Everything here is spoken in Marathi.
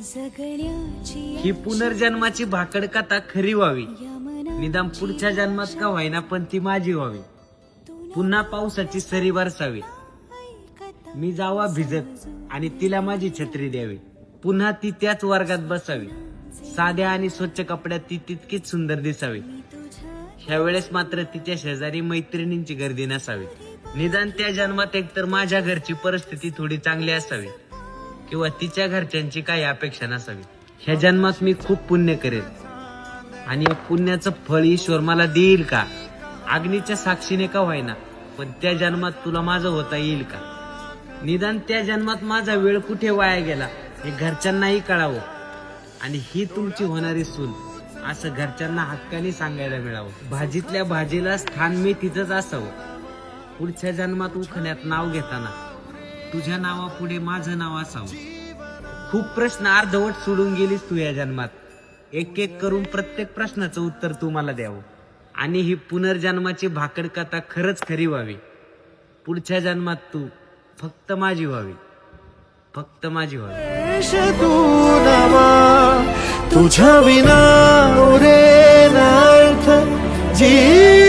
ही पुनर्जन्माची भाकड कथा खरी व्हावी, निदान पुढच्या जन्मात का व्हायना पण ती माझी व्हावी. पुन्हा पावसाची सरी बरसावी, मी जावा भिजत आणि तिला माझी छत्री द्यावी. पुन्हा ती त्याच वर्गात बसावी, साध्या आणि स्वच्छ कपड्यात ती तितकीच सुंदर दिसावी. ह्या वेळेस मात्र तिच्या शेजारी मैत्रिणींची गर्दी नसावी. निदान त्या जन्मात एकतर माझ्या घरची परिस्थिती थोडी चांगली असावी किंवा तिच्या घरच्यांची काही अपेक्षा नसावी. ह्या जन्मात मी खूप पुण्य करेल आणि या पुण्याचं फळ ईश्वर मला देईल का? अग्नीच्या साक्षीने का व्हायना पण त्या जन्मात तुला माझं होता येईल का? निदान त्या जन्मात माझा वेळ कुठे वाया गेला हे घरच्यांनाही कळावं आणि ही तुमची होणारी सून असं घरच्यांना हक्काने सांगायला मिळावं. भाजीतल्या भाजीला स्थान मी तिथंच असावं. पुढच्या जन्मात उखण्यात नाव घेताना तुझ्या नावापुढे माझं नाव असावं. खूप प्रश्न अर्धवट सोडून गेलीस तू या जन्मात. एक एक करून प्रत्येक प्रश्नाचं उत्तर तू मला द्यावं आणि ही पुनर्जन्माची भाकड कथा खरंच खरी व्हावी. पुढच्या जन्मात तू फक्त माझी व्हावी, फक्त माझी व्हावी. तुझ्या विना उरे नार्थ जी